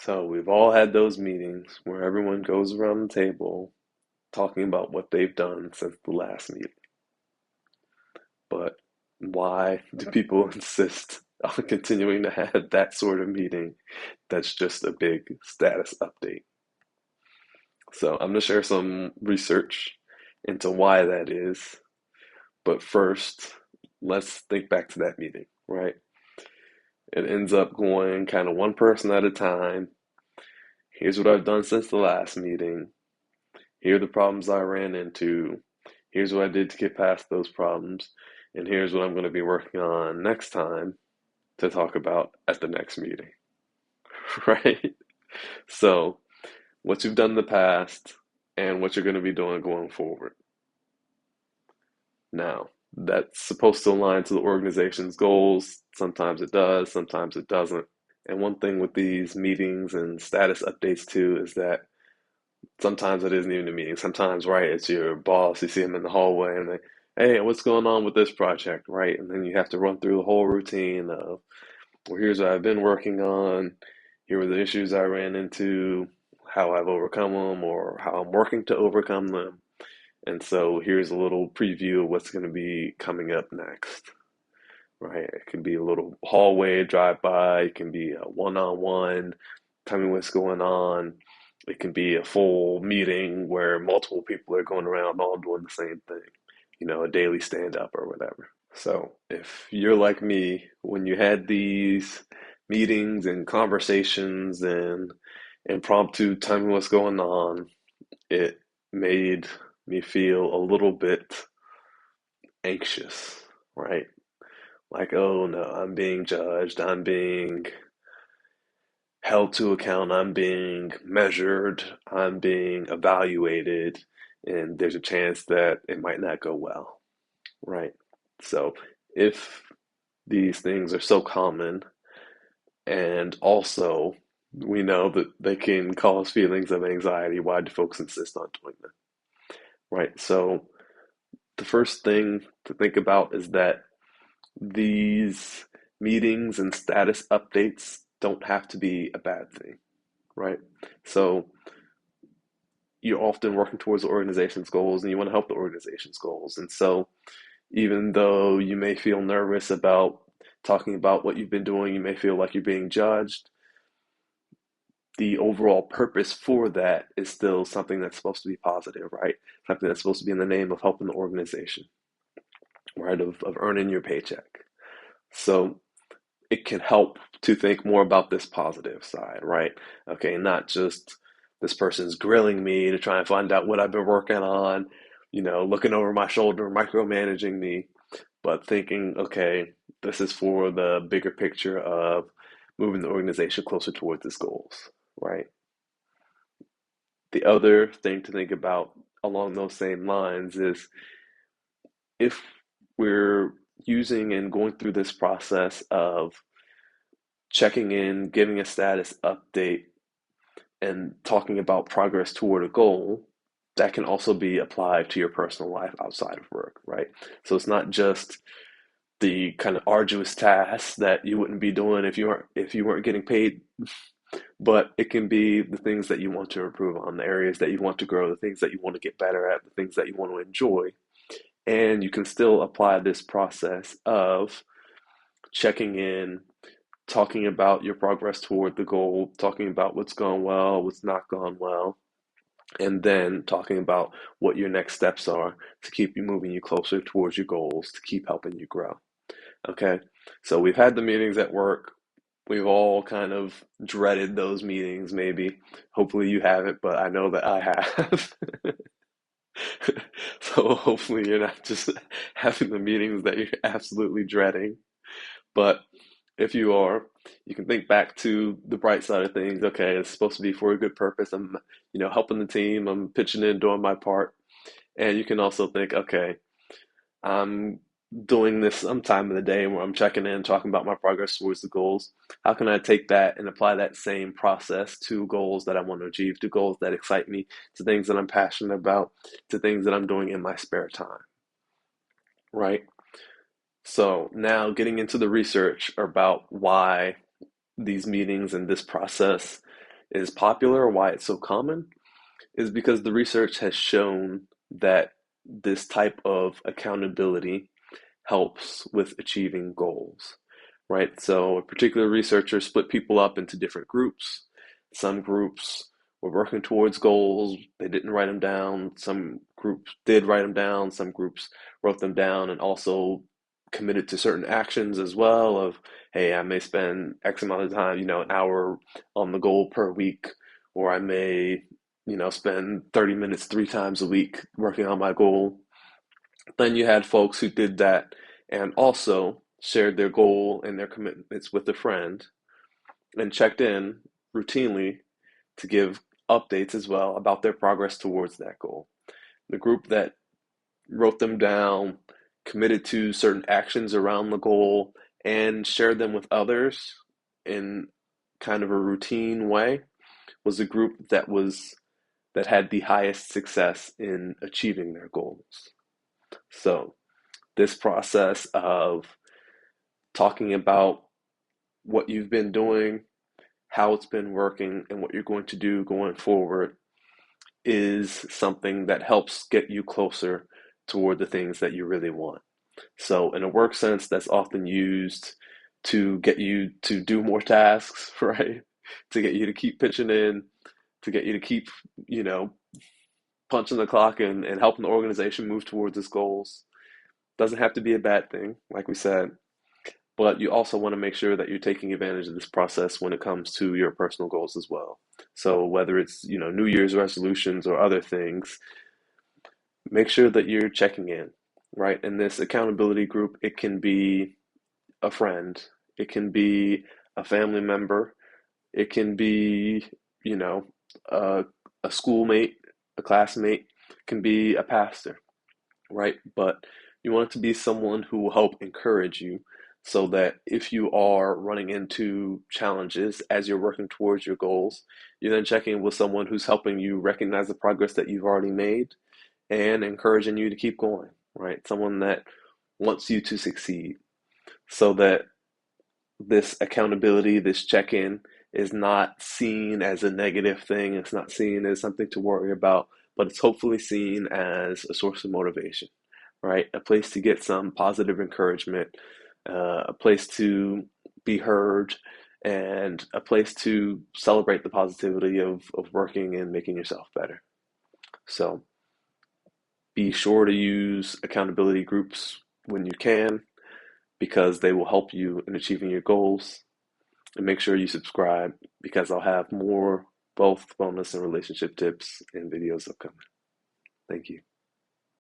So we've all had those meetings where everyone goes around the table talking about what they've done since the last meeting. But why do people insist on continuing to have that sort of meeting that's just a big status update? So I'm going to share some research into why that is. But first, let's think back to that meeting, right? It ends up going kind of one person at a time. Here's what I've done since the last meeting. Here are the problems I ran into. Here's what I did to get past those problems. And here's what I'm going to be working on next time to talk about at the next meeting, right? So, what you've done in the past and what you're going to be doing going forward. Now, that's supposed to align to the organization's goals. Sometimes it does, sometimes it doesn't. And one thing with these meetings and status updates too is that sometimes it isn't even a meeting. Sometimes, right, it's your boss. You see him in the hallway and they, hey, what's going on with this project, right? And then you have to run through the whole routine of, well, here's what I've been working on. Here were the issues I ran into, how I've overcome them, or how I'm working to overcome them. And so here's a little preview of what's going to be coming up next, right? It can be a little hallway drive by, it can be a one-on-one, tell me what's going on. It can be a full meeting where multiple people are going around all doing the same thing, a daily stand up or whatever. So if you're like me, when you had these meetings and conversations and impromptu tell me what's going on, it made me feel a little bit anxious, right? Like, oh no, I'm being judged, I'm being held to account, I'm being measured, I'm being evaluated, and there's a chance that it might not go well, right? So if these things are so common, and also we know that they can cause feelings of anxiety, why do folks insist on doing them, right? So the first thing to think about is that these meetings and status updates don't have to be a bad thing, right? So you're often working towards the organization's goals and you want to help the organization's goals. And so even though you may feel nervous about talking about what you've been doing, you may feel like you're being judged, the overall purpose for that is still something that's supposed to be positive, right? Something that's supposed to be in the name of helping the organization, right? Of earning your paycheck. So it can help to think more about this positive side, right? Okay, not just this person's grilling me to try and find out what I've been working on, looking over my shoulder, micromanaging me, but thinking, okay, this is for the bigger picture of moving the organization closer towards its goals, right? The other thing to think about along those same lines is if we're using and going through this process of checking in, giving a status update, and talking about progress toward a goal, that can also be applied to your personal life outside of work, right? So it's not just the kind of arduous tasks that you wouldn't be doing if you weren't getting paid, but it can be the things that you want to improve on, the areas that you want to grow, the things that you want to get better at, the things that you want to enjoy. And you can still apply this process of checking in, talking about your progress toward the goal, talking about what's gone well, what's not gone well, and then talking about what your next steps are to keep you moving you closer towards your goals, to keep helping you grow. Okay, so we've had the meetings at work. We've all kind of dreaded those meetings, maybe. Hopefully you haven't, but I know that I have. So hopefully you're not just having the meetings that you're absolutely dreading. But if you are, you can think back to the bright side of things. Okay, it's supposed to be for a good purpose. I'm, helping the team. I'm pitching in, doing my part. And you can also think, okay, I'm doing this some time of the day where I'm checking in, talking about my progress towards the goals. How can I take that and apply that same process to goals that I want to achieve, to goals that excite me, to things that I'm passionate about, to things that I'm doing in my spare time, right? So now getting into the research about why these meetings and this process is popular or why it's so common is because the research has shown that this type of accountability helps with achieving goals, right? So a particular researcher split people up into different groups. Some groups were working towards goals, they didn't write them down. Some groups did write them down. Some groups wrote them down and also committed to certain actions as well of, hey, I may spend X amount of time, an hour on the goal per week, or I may, spend 30 minutes 3 times a week working on my goal. Then you had folks who did that and also shared their goal and their commitments with a friend and checked in routinely to give updates as well about their progress towards that goal. The group that wrote them down, committed to certain actions around the goal, and shared them with others in kind of a routine way was the group that had the highest success in achieving their goals. So, this process of talking about what you've been doing, how it's been working, and what you're going to do going forward is something that helps get you closer toward the things that you really want. So, in a work sense, that's often used to get you to do more tasks, right? To get you to keep pitching in, to get you to keep, you know, punching the clock and helping the organization move towards its goals. Doesn't have to be a bad thing, like we said, but you also want to make sure that you're taking advantage of this process when it comes to your personal goals as well. So whether it's, New Year's resolutions or other things, make sure that you're checking in, right? In this accountability group, it can be a friend, it can be a family member, it can be, you know, a, a schoolmate, a classmate, it can be a pastor, right? But you want it to be someone who will help encourage you so that if you are running into challenges as you're working towards your goals, you're then checking with someone who's helping you recognize the progress that you've already made and encouraging you to keep going, right? Someone that wants you to succeed so that this accountability, this check in, is not seen as a negative thing. It's not seen as something to worry about, but it's hopefully seen as a source of motivation, right? A place to get some positive encouragement, a place to be heard, and a place to celebrate the positivity of working and making yourself better. So be sure to use accountability groups when you can because they will help you in achieving your goals. And make sure you subscribe because I'll have more both wellness and relationship tips and videos upcoming. Thank you.